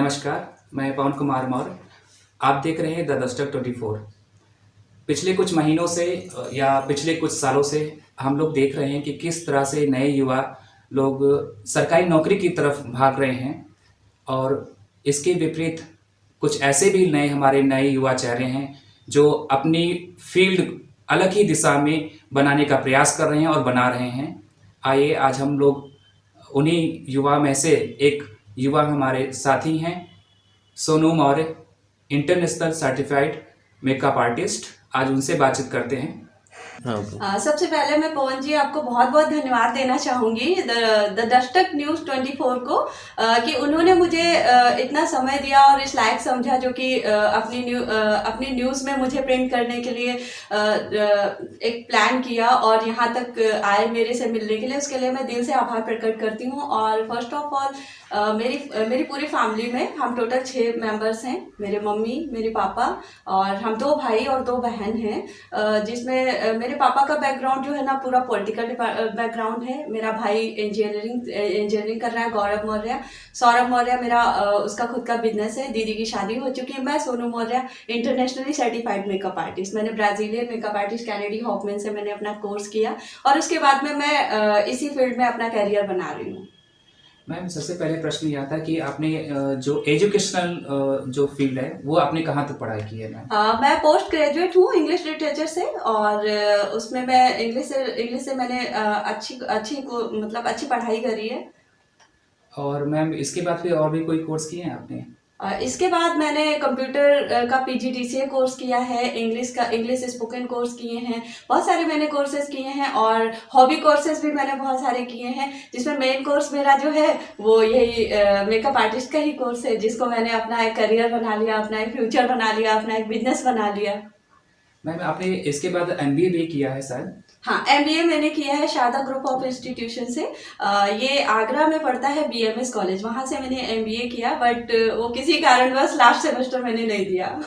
नमस्कार, मैं पवन कुमार मौर्य। आप देख रहे हैं द दस्तक 24। पिछले कुछ महीनों से या पिछले कुछ सालों से हम लोग देख रहे हैं कि किस तरह से नए युवा लोग सरकारी नौकरी की तरफ भाग रहे हैं और इसके विपरीत कुछ ऐसे भी हमारे नए युवा चेहरे हैं जो अपनी फील्ड अलग ही दिशा में बनाने का प्रयास कर रहे हैं और बना रहे हैं। आइए आज हम लोग उन्हीं युवा में से एक युवा हमारे साथी हैं, Sonu Maurya, international certified makeup artist. आज उनसे बातचीत करते हैं। सबसे पहले मैं पवन जी आपको बहुत बहुत धन्यवाद देना चाहूँगी द दस्तक न्यूज़ 24 को कि उन्होंने मुझे इतना समय दिया और इस लायक समझा जो कि अपनी न्यूज़ में मुझे प्रिंट करने के लिए एक प्लान किया और यहाँ तक आए मेरे से मिलने के लिए। उसके लिए मैं दिल से आभार प्रकट करती हूँ। और फर्स्ट ऑफ ऑल मेरी पूरी फैमिली में हम टोटल 6 मेंबर्स हैं। मेरे मम्मी, मेरे पापा और हम 2 भाई और 2 बहन हैं, जिसमें मेरे पापा का बैकग्राउंड जो है ना पूरा पॉलिटिकल बैकग्राउंड है। मेरा भाई इंजीनियरिंग कर रहा है, गौरव मौर्य। सौरभ मौर्य मेरा उसका खुद का बिजनेस है। दीदी की शादी हो चुकी है। मैं Sonu Maurya, internationally certified makeup artist. मैंने Brazilian makeup artist Kennedy Hoffman से मैंने अपना कोर्स किया और उसके बाद में मैं इसी फील्ड में अपना करियर बना रही हूँ। मैम, सबसे पहले प्रश्न यह था कि आपने जो एजुकेशनल जो फील्ड है वो आपने कहाँ तक पढ़ाई की है मैम? मैं पोस्ट ग्रेजुएट हूँ इंग्लिश लिटरेचर से और उसमें मैं इंग्लिश से मैंने अच्छी पढ़ाई करी है। और मैम इसके बाद फिर और भी कोई कोर्स किए हैं आपने? इसके बाद मैंने कंप्यूटर का PGDCA कोर्स किया है, इंग्लिश स्पोकन कोर्स किए हैं, बहुत सारे मैंने कोर्सेज किए हैं और हॉबी कोर्सेज भी मैंने बहुत सारे किए हैं, जिसमें मेन कोर्स मेरा जो है वो यही मेकअप आर्टिस्ट का ही कोर्स है, जिसको मैंने अपना एक करियर बना लिया, अपना एक फ्यूचर बना लिया, अपना एक बिजनेस बना लिया। मैम आपने इसके बाद MBA भी किया है शायद? हाँ, MBA मैंने किया है शारदा ग्रुप ऑफ इंस्टीट्यूशन से। ये आगरा में पड़ता है BMS कॉलेज, वहाँ से मैंने MBA किया, बट वो किसी कारणवश लास्ट सेमेस्टर मैंने नहीं दिया।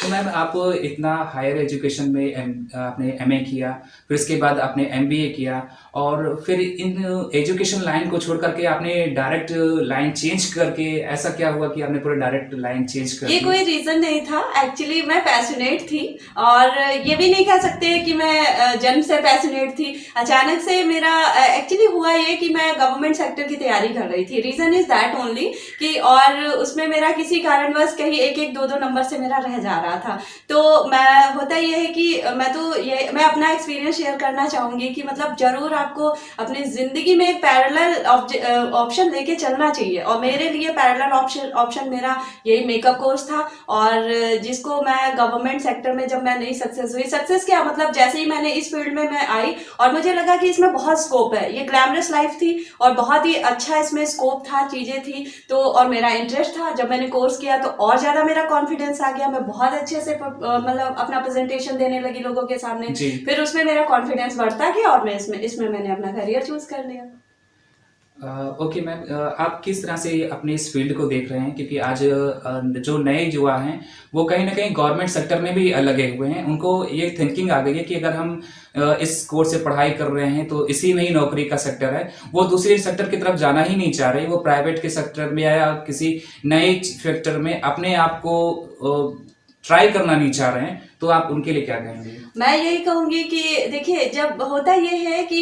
तो मैम आप इतना हायर एजुकेशन में आपने MA किया, फिर इसके बाद आपने MBA किया और फिर इन एजुकेशन लाइन को छोड़ करके आपने डायरेक्ट लाइन चेंज करके ऐसा क्या हुआ कि आपने पूरा डायरेक्ट लाइन चेंज कर ये दी? कोई रीज़न नहीं था। एक्चुअली मैं पैशनेट थी और ये भी नहीं कह सकते कि मैं जन्म से पैशनेट थी। अचानक से मेरा एक्चुअली हुआ ये कि मैं गवर्नमेंट सेक्टर की तैयारी कर रही थी। रीज़न इज़ दैट ओनली कि और उसमें मेरा किसी कारणवश कहीं 1-1, 2-2 नंबर से मेरा रह जा रहा था। तो होता ये है कि मैं अपना एक्सपीरियंस शेयर करना चाहूँगी कि मतलब ज़रूर आपको अपनी ज़िंदगी में एक पैरेलल ऑप्शन लेके चलना चाहिए और मेरे लिए पैरेलल ऑप्शन मेरा यही मेकअप कोर्स था और जिसको मैं गवर्नमेंट सेक्टर में जब मैं नहीं सक्सेस हुई, सक्सेस क्या मतलब जैसे ही मैंने इस फील्ड में मैं आई और मुझे लगा कि इसमें बहुत स्कोप है, ये ग्लैमरस लाइफ थी और बहुत ही अच्छा इसमें स्कोप था, चीज़ें थी तो और मेरा इंटरेस्ट था। जब मैंने कोर्स किया तो और ज़्यादा मेरा कॉन्फिडेंस आ गया, मैं बहुत अच्छे से मतलब अपना प्रेजेंटेशन देने लगी लोगों के सामने। फिर उसमें मेरा कॉन्फिडेंस बढ़ता गया और मैं इसमें मैंने अपना करियर चूज कर लिया। ओके मैम, आप किस तरह से अपने इस फील्ड को देख रहे हैं? क्योंकि आज जो नए युवा हैं वो कहीं ना कहीं गवर्नमेंट सेक्टर में भी लगे हुए हैं। उनको ये थिंकिंग आ गई है कि अगर हम इस कोर्स से पढ़ाई कर रहे हैं तो इसी में ही नौकरी का सेक्टर है, वो दूसरे सेक्टर की तरफ जाना ही नहीं चाह रहे। वो प्राइवेट के सेक्टर में या किसी नए सेक्टर में अपने आप को ट्राई करना नहीं चाह रहे हैं, तो आप उनके लिए क्या कहेंगे? मैं यही कहूँगी कि देखिए जब होता ये है कि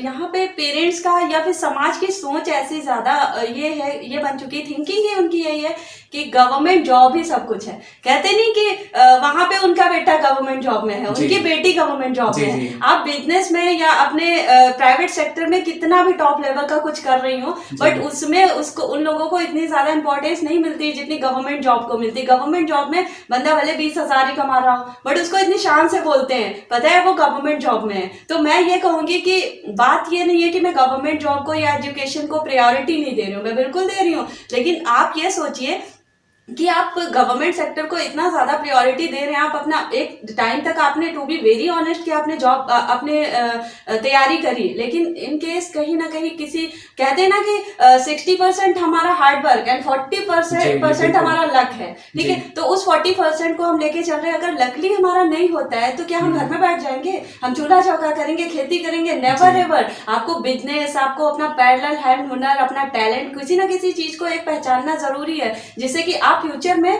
यहाँ पे पेरेंट्स का या फिर समाज की सोच ऐसी ज़्यादा ये बन चुकी है, थिंकिंग है उनकी यही है कि गवर्नमेंट जॉब ही सब कुछ है। कहते नहीं कि वहाँ पे उनका बेटा गवर्नमेंट जॉब में है, उनकी बेटी गवर्नमेंट जॉब में है। आप बिजनेस में या अपने प्राइवेट सेक्टर में कितना भी टॉप लेवल का कुछ कर रही हो, बट उसमें उन लोगों को इतनी ज़्यादा इंपॉर्टेंस नहीं मिलती जितनी गवर्नमेंट जॉब को मिलती। गवर्नमेंट जॉब में बंदा भले 20,000 ही कमा रहा हो बट उसको इतनी शान से बोलते हैं, पता है वो गवर्नमेंट जॉब में है। तो मैं ये कहूँगी कि बात ये नहीं है कि मैं गवर्नमेंट जॉब को या एजुकेशन को प्रायोरिटी नहीं दे रही हूँ, मैं बिल्कुल दे रही हूँ, लेकिन आप ये सोचिए कि आप गवर्नमेंट सेक्टर को इतना ज्यादा प्रायोरिटी दे रहे हैं, आप अपना एक टाइम तक आपने टू बी वेरी ऑनेस्ट कि आपने जॉब अपने तैयारी करी, लेकिन इन केस कहीं ना कहीं किसी कहते हैं ना कि 60% हमारा हार्ड वर्क एंड 40% हमारा लक है, ठीक है। तो उस 40% को हम लेके चल रहे हैं, अगर लकली हमारा नहीं होता है तो क्या हम घर में बैठ जाएंगे, हम चूल्हा चौका करेंगे, खेती करेंगे? Never ever. आपको बिजनेस, आपको अपना पैरेलल हैंड हुनर, अपना टैलेंट, किसी ना किसी चीज को एक पहचानना जरूरी है, जिससे कि आप फ्यूचर में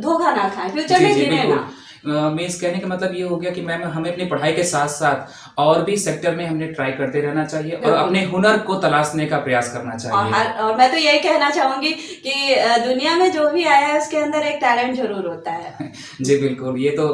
धोखा ना खाएं, फ्यूचर में गिरे ना। मीन्स कहने का मतलब ये हो गया कि मैम हमें अपनी पढ़ाई के साथ साथ और भी सेक्टर में हमने ट्राई करते रहना चाहिए और अपने हुनर को तलाशने का प्रयास करना चाहिए। और मैं तो यही कहना चाहूंगी कि दुनिया में जो भी आया है उसके अंदर एक टैलेंट जरूर होता है। जी बिल्कुल, ये तो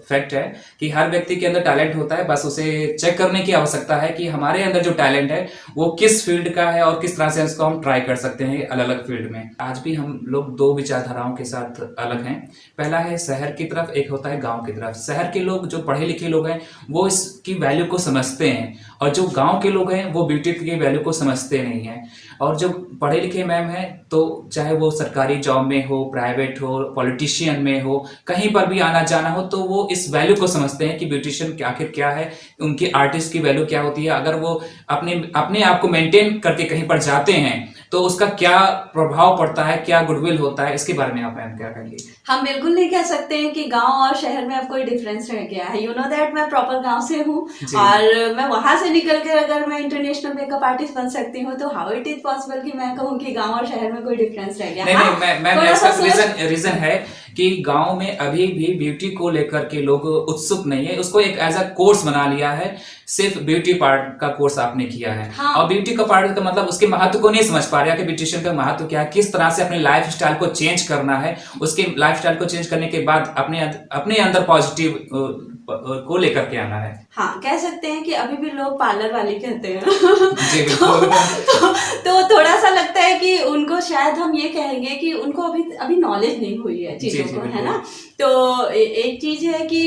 फैक्ट है कि हर व्यक्ति के अंदर टैलेंट होता है, बस उसे चेक करने की आवश्यकता है कि हमारे अंदर जो टैलेंट है वो किस फील्ड का है और किस तरह से उसको हम ट्राई कर सकते हैं अलग अलग फील्ड में। आज भी हम लोग दो विचारधाराओं के साथ अलग हैं। पहला है शहर की तरफ, एक होता है गांव की तरफ। शहर के लोग, जो पढ़े लिखे लोग हैं, वो इसकी वैल्यू को समझते हैं, और जो गांव के लोग हैं वो ब्यूटी की वैल्यू को समझते नहीं हैं। और जो पढ़े लिखे मैम हैं, तो चाहे वो सरकारी जॉब में हो, प्राइवेट हो, पॉलिटिशियन में हो, कहीं पर भी आना जाना हो, तो वो इस वैल्यू को समझते हैं कि ब्यूटिशियन आखिर क्या है, उनकी आर्टिस्ट की वैल्यू क्या होती है। अगर वो अपने आप को मेंटेन करके कहीं पर जाते हैं तो उसका क्या प्रभाव पड़ता है, क्या गुडविल होता है, इसके बारे में आप मैम क्या कहेंगे? हम बिल्कुल नहीं कह सकते हैं कि गांव और शहर में अब कोई डिफरेंस रह गया है। यू नो दैट मैं प्रॉपर गांव से हूँ, और मैं वहां से निकल कर अगर मैं इंटरनेशनल मेकअप आर्टिस्ट बन सकती हूँ, तो हाउ इट इज पॉसिबल कि मैं कहूँ कि गांव और शहर में कोई डिफरेंस रह गया? नहीं, मैम इसका रीजन है कि गांव में अभी भी ब्यूटी को लेकर के लोग उत्सुक नहीं है। उसको एक एज अ कोर्स बना लिया है, सिर्फ ब्यूटी पार्ट का कोर्स आपने किया है। हाँ। और ब्यूटी का पार्ट का मतलब उसके महत्व को नहीं समझ पा रहा कि ब्यूटिशियन का महत्व क्या है, किस तरह से अपने लाइफ स्टाइल को चेंज करना है। उसके लाइफ स्टाइल को चेंज करने के बाद अपने अंदर पॉजिटिव को लेकर के आना है। हाँ, कह सकते हैं कि अभी भी लोग पार्लर वाली कहते हैं। जी बिल्कुल। तो थोड़ा सा लगता है कि उनको शायद हम ये कहेंगे कि उनको अभी नॉलेज नहीं हुई है चीजों को, है ना। तो एक चीज है कि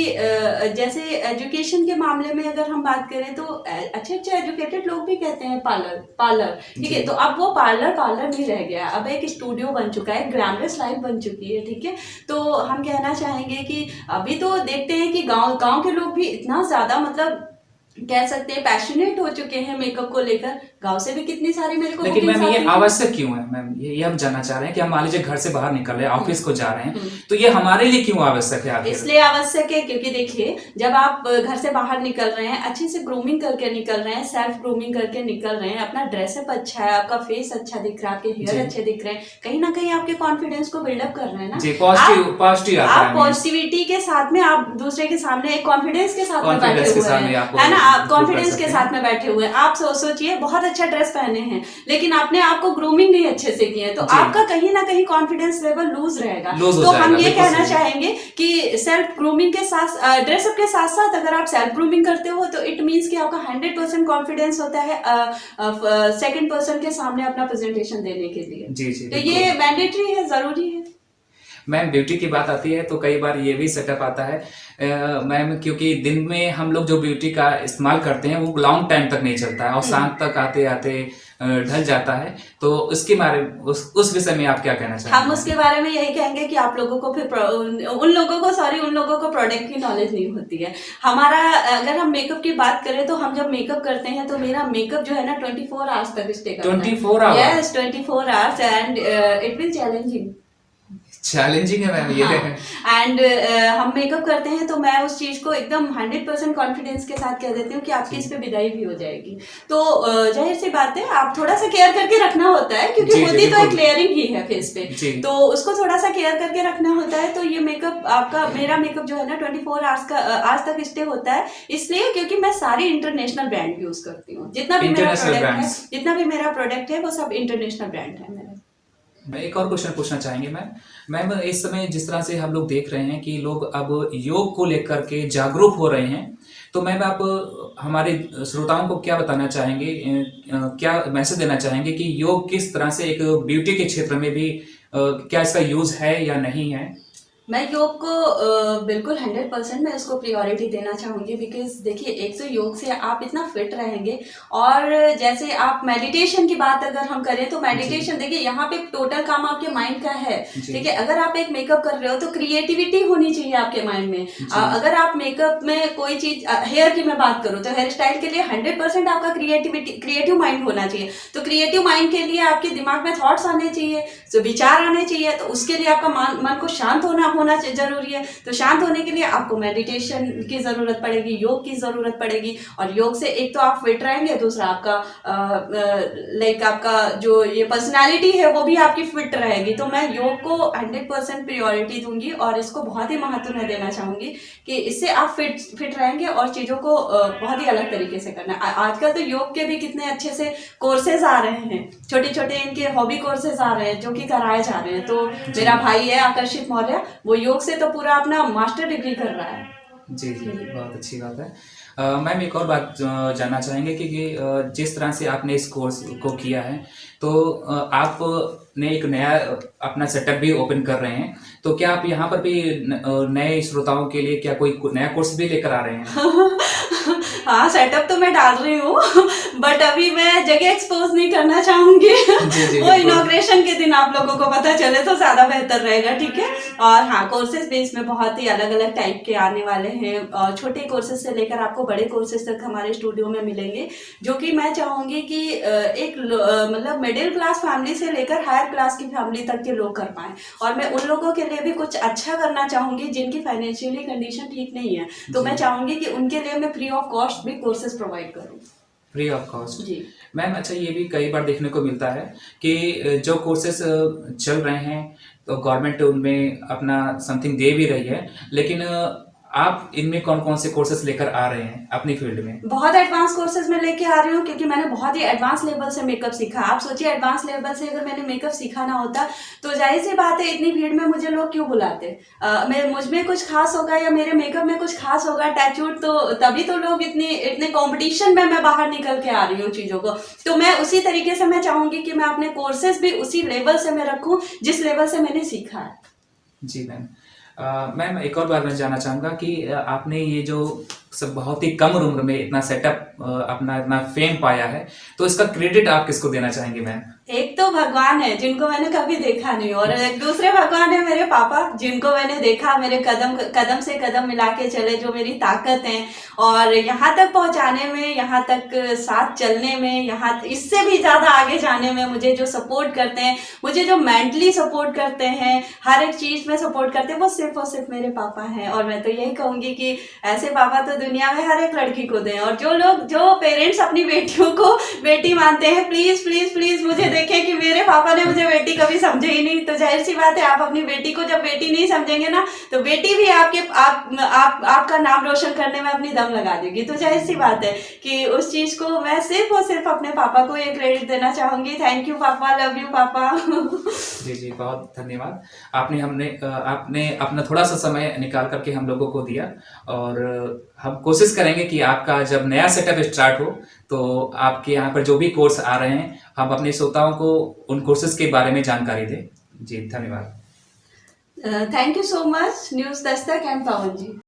जैसे एजुकेशन के मामले में अगर हम बात करें तो अच्छे एजुकेटेड लोग भी कहते हैं पार्लर, ठीक है। तो अब वो पार्लर नहीं रह गया, अब एक स्टूडियो बन चुका है, ग्लैमरस लाइफ बन चुकी है, ठीक है। तो हम कहना चाहेंगे कि अभी तो देखते हैं कि गांव के लोग भी इतना ज्यादा, मतलब कह सकते हैं पैशनेट हो चुके हैं मेकअप को लेकर। गांव से भी कितनी सारी मेरे को, लेकिन मैम ये आवश्यक क्यों है मैम? ये हम जानना चाह रहे हैं कि हम मान लीजिए घर से बाहर निकल रहे हैं, ऑफिस को जा रहे हैं, तो ये हमारे लिए क्यों आवश्यक है? इसलिए आवश्यक है क्योंकि देखिए, जब आप घर से बाहर निकल रहे हैं, अच्छे से ग्रूमिंग करके निकल रहे हैं, सेल्फ ग्रूमिंग करके निकल रहे हैं, अपना ड्रेसअप अच्छा है, आपका फेस अच्छा दिख रहा है, आपके हेयर अच्छे दिख रहे हैं, कहीं ना कहीं आपके कॉन्फिडेंस को बिल्डअप कर रहे हैं ना। आप पॉजिटिविटी के साथ में आप दूसरे के सामने एक कॉन्फिडेंस के साथ में बैठे हुए हैं, है ना। आप कॉन्फिडेंस के साथ में बैठे हुए हैं, आप सोचिए बहुत अच्छा ड्रेस पहने हैं, लेकिन आपने आपको ग्रूमिंग नहीं अच्छे से की है, तो आपका कहीं ना कहीं कॉन्फिडेंस लेवल लूज रहेगा। तो हम ये कहना चाहेंगे कि सेल्फ ग्रूमिंग के साथ, ड्रेसअप के साथ साथ अगर आप सेल्फ ग्रूमिंग करते हो तो इट मीन्स कि आपका 100% कॉन्फिडेंस होता है सेकंड पर्सन के सामने अपना प्रेजेंटेशन देने के लिए। जी, तो ये मैंडेटरी है, जरूरी है। मैम ब्यूटी की बात आती है तो कई बार ये भी सेटअप आता है मैम, क्योंकि दिन में हम लोग जो ब्यूटी का इस्तेमाल करते हैं वो लॉन्ग टाइम तक नहीं चलता है और शाम तक आते आते ढल जाता है। तो उसके बारे में, उस विषय में आप क्या कहना चाहेंगे? हम उसके बारे में यही कहेंगे कि आप लोगों को फिर उन लोगों को प्रोडक्ट की नॉलेज नहीं होती है। हमारा अगर हम मेकअप की बात करें तो हम जब मेकअप करते हैं तो मेरा मेकअप जो है ना 24 आवर्स तक स्टे करता है। 24 hours? Yes, 24 hours, and it will challenging है मैम ये। एंड हम मेकअप करते हैं तो मैं उस चीज को एकदम 100% कॉन्फिडेंस के साथ कह देती हूँ कि आपकी इस पे विदाई भी हो जाएगी। तो जाहिर सी बात है, आप थोड़ा सा केयर करके रखना होता है, क्योंकि होती तो एक लेयरिंग ही है फेस पे, तो उसको थोड़ा सा केयर करके रखना होता है। तो ये मेकअप आपका, मेरा मेकअप जो है ना 24 आवर्स का आज तक स्टे होता है, इसलिए क्योंकि मैं सारे इंटरनेशनल ब्रांड यूज करती हूँ। जितना भी मेरा प्रोडक्ट है वो सब इंटरनेशनल ब्रांड है मेरा। मैं एक और क्वेश्चन पूछना चाहेंगे मैम, इस समय जिस तरह से हम लोग देख रहे हैं कि लोग अब योग को लेकर के जागरूक हो रहे हैं, तो मैम आप हमारे श्रोताओं को क्या बताना चाहेंगे, क्या मैसेज देना चाहेंगे कि योग किस तरह से एक ब्यूटी के क्षेत्र में भी क्या इसका यूज है या नहीं है? मैं योग को बिल्कुल 100% मैं इसको प्रायोरिटी देना चाहूँगी, बिकॉज देखिए एक तो योग से आप इतना फिट रहेंगे। और जैसे आप मेडिटेशन की बात अगर हम करें तो मेडिटेशन देखिए यहाँ पे टोटल काम आपके माइंड का है। जी। ठीक है, अगर आप एक मेकअप कर रहे हो तो क्रिएटिविटी होनी चाहिए आपके माइंड में। अगर आप मेकअप में कोई चीज हेयर की मैं बात करूँ तो हेयर स्टाइल के लिए 100% आपका क्रिएटिव माइंड होना चाहिए। तो क्रिएटिव माइंड के लिए आपके दिमाग में थॉट्स आने चाहिए, तो विचार आने चाहिए, तो उसके लिए आपका मन को शांत होना जरूरी है। तो शांत होने के लिए आपको मेडिटेशन की जरूरत पड़ेगी, योग की जरूरत पड़ेगी। और योग से एक तो आप फिट रहेंगे, दूसरा आपका लाइक आपका जो ये पर्सनालिटी है वो भी आपकी फिट रहेगी। तो मैं योग को 100% प्रायोरिटी दूंगी और इसको बहुत ही महत्व मैं देना चाहूंगी कि इससे आप फिट रहेंगे और चीज़ों को बहुत ही अलग तरीके से करना है। आजकल तो योग के भी कितने अच्छे से कोर्सेज आ रहे हैं, छोटे छोटे इनके हॉबी कोर्सेज आ रहे हैं जो कि कराए जा रहे हैं। तो मेरा भाई है आकर्षित मौर्य, वो योग से तो पूरा अपना मास्टर डिग्री कर रहा है। जी जी, बहुत अच्छी बात है। मैम एक और बात जानना चाहेंगे कि जिस तरह से आपने इस कोर्स को किया है, तो आपने एक नया अपना सेटअप भी ओपन कर रहे हैं, तो क्या आप यहाँ पर भी नए श्रोताओं के लिए क्या कोई नया कोर्स भी लेकर आ रहे हैं? हाँ, सेटअप तो मैं डाल रही हूँ बट अभी मैं जगह एक्सपोज नहीं करना चाहूंगी जी जी, वो बिल्कुल। इनॉग्रेशन के दिन आप लोगों को पता चले तो ज्यादा बेहतर रहेगा। ठीक है, और हाँ, कोर्सेज भी इसमें बहुत ही अलग अलग टाइप के आने वाले हैं, और छोटे कोर्सेज से लेकर आपको बड़े कोर्सेज तक हमारे स्टूडियो में मिलेंगे, जो कि मैं चाहूंगी कि एक मतलब मिडिल क्लास फैमिली से लेकर हायर क्लास की फैमिली तक के लोग कर पाए। और मैं उन लोगों के लिए भी कुछ अच्छा करना चाहूंगी जिनकी फाइनेंशियली कंडीशन ठीक नहीं है, तो मैं चाहूंगी कि उनके लिए मैं फ्री ऑफ कॉस्ट भी कोर्सेज प्रोवाइड करूँ। फ्री ऑफ कॉस्ट जी मैम। अच्छा, ये भी कई बार देखने को मिलता है कि जो कोर्सेज चल रहे हैं तो गवर्नमेंट उनमें अपना समथिंग दे भी रही है, लेकिन आप इनमें कौन कौन से कोर्सेज लेकर आ रहे हैं अपनी फील्ड में? बहुत एडवांस कोर्सेज में लेके आ रही हूँ, क्योंकि मैंने बहुत ही एडवांस लेवल से मेकअप सीखा। आप सोचिए एडवांस लेवल से अगर मैंने मेकअप सीखा ना होता तो जाहिर सी बात है इतनी भीड़ में मुझे लोग क्यों बुलाते। मुझ में कुछ खास होगा या मेरे मेकअप में कुछ खास होगा टैचूट, तो तभी तो लोग इतने कॉम्पिटिशन में मैं बाहर निकल के आ रही हूँ चीज़ों को। तो मैं उसी तरीके से मैं चाहूँगी कि मैं अपने कोर्सेज भी उसी लेवल से मैं रखूँ जिस लेवल से मैंने सीखा है। जी मैम। मैम एक और बात मैं जानना चाहूँगा कि आपने ये जो सब बहुत ही कम उम्र में इतना सेटअप अपना इतना फेम पाया है, तो इसका क्रेडिट आप किसको देना चाहेंगे मैम? एक तो भगवान है जिनको मैंने कभी देखा नहीं, और एक दूसरे भगवान है मेरे पापा जिनको मैंने देखा, मेरे कदम से कदम मिला के चले, जो मेरी ताकत है और यहाँ तक पहुँचाने में, यहाँ तक साथ चलने में, यहाँ इससे भी ज़्यादा आगे जाने में मुझे जो सपोर्ट करते हैं, मुझे जो मेंटली सपोर्ट करते हैं, हर एक चीज़ में सपोर्ट करते हैं, वो सिर्फ और सिर्फ मेरे पापा हैं। और मैं तो यही कहूँगी कि ऐसे पापा तो दुनिया में हर एक लड़की को दें। और जो पेरेंट्स अपनी बेटियों को बेटी मानते हैं, प्लीज़ प्लीज़ प्लीज़ मुझे देखें कि मेरे पापा ने मुझे बेटी कभी समझे ही नहीं। तो जाहिर सी बात है आप अपनी बेटी को जब बेटी नहीं समझेंगे ना, तो बेटी भी आपका नाम रोशन करने में अपनी दम लगा देगी। तो जाहिर सी बात है कि उस चीज़ को मैं सिर्फ और सिर्फ अपने पापा को ये क्रेडिट देना चाहूँगी। थैंक यू पापा, लव यू पापा। जी जी, बहुत धन्यवाद। आपने अपना थोड़ा सा समय निकाल करके हम लोगों को दिया, और हम कोशिश करेंगे कि आपका जब नया सेटअप स्टार्ट हो तो आपके यहाँ पर जो भी कोर्स आ रहे हैं हम अपने श्रोताओं को उन कोर्सेज के बारे में जानकारी दें। जी धन्यवाद। Thank you so much news Dastak and Pawan ji.